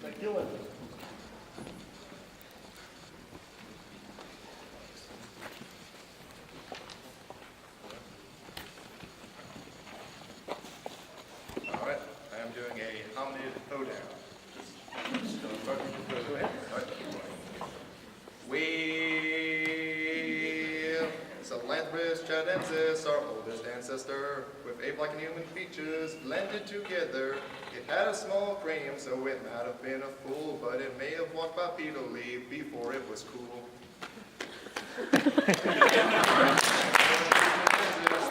McMillan. All right, I am doing a hominid hoedown. Salanthropus chadensis, our oldest ancestor, with ape-like and human features blended together. It had a small cranium, so it might have been a fool, but it may have walked bipedally before it was cool.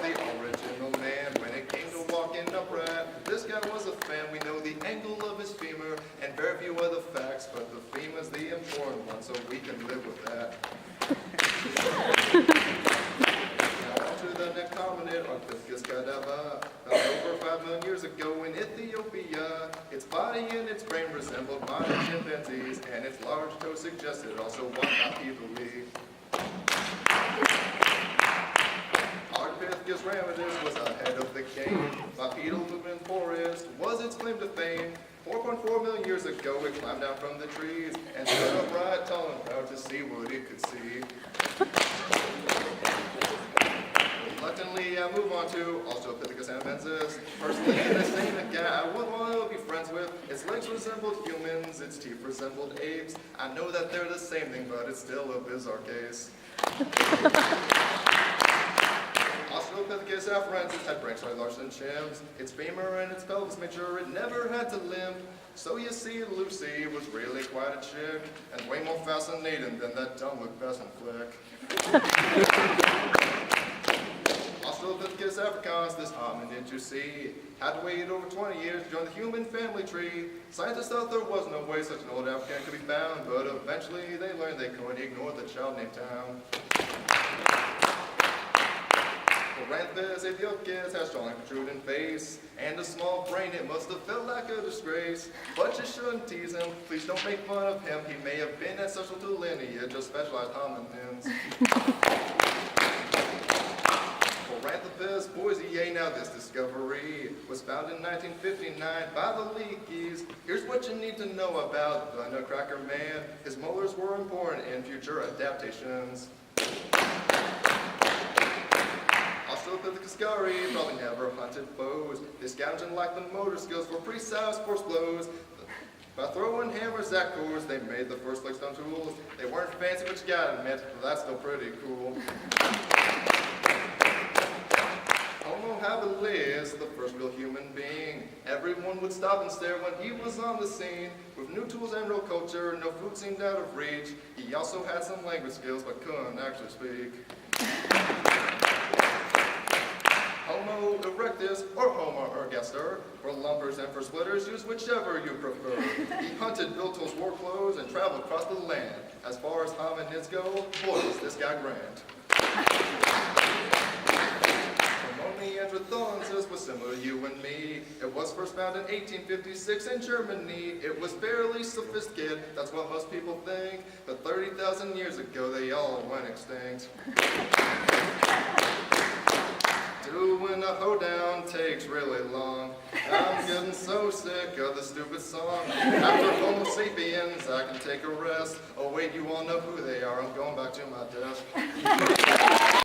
The original man, when it came to walking upright, this guy was a fan. We know the angle of his femur and very few other facts, but the femur's the important one, so we can live with that. Now on to the next hominid, Arcticus cadaver, found over 5 million years ago in Ethiopia. Its body and its brain resembled modern chimpanzees, and its large toe suggested also walked bipedally. Ardipithecus ramidus was ahead of the game. Bipedal movement forest was its claim to fame. 4.4 million years ago, it climbed down from the trees and stood upright, tall and proud to see what it could see. Reluctantly, I move on to Australopithecus anabensis. Personally, I say the guy I would want to be friends with. Its legs resembled humans, its teeth resembled apes. I know that they're the same thing, but it's still a bizarre case. Australopithecus afarensis had brains slightly larger than chimps. Its femur and its pelvis made sure it never had to limp. So you see, Lucy was really quite a chick, and way more fascinating than that dumb McBesson flick. Australopithecus africanus, this hominid you see, had to wait over 20 years to join the human family tree. Scientists thought there was no way such an old African could be found, but eventually they learned they couldn't ignore the child named Town. Paranthus aethiopicus has strong and protruding face, and a small brain. It must have felt like a disgrace. But you shouldn't tease him, please don't make fun of him. He may have been ancestral to lineage of specialized hominins. Paranthropus boisei, now this discovery was found in 1959 by the Leakeys. Here's what you need to know about the Nutcracker Man. His molars were important in future adaptations. Australopithecus scari probably never hunted foes. They scavenged and lacked the motor skills for precise force blows. By throwing hammers at cores, they made the first like stone tools. They weren't fancy, but you gotta admit, that's still pretty cool. Homo habilis, the first real human being. Everyone would stop and stare when he was on the scene. With new tools and real culture, no food seemed out of reach. He also had some language skills, but couldn't actually speak. Homo erectus or Homo ergaster. For lumpers and for splitters, use whichever you prefer. He hunted, built tools, wore clothes, and traveled across the land. As far as hominids go, boy, is this guy grand. Neanderthalensis was similar to you and me. It was first found in 1856 in Germany. It was fairly sophisticated, that's what most people think. But 30,000 years ago, they all went extinct. Doing a hoedown takes really long. I'm getting so sick of the stupid song. After Homo sapiens, I can take a rest. Oh wait, you all know who they are. I'm going back to my desk.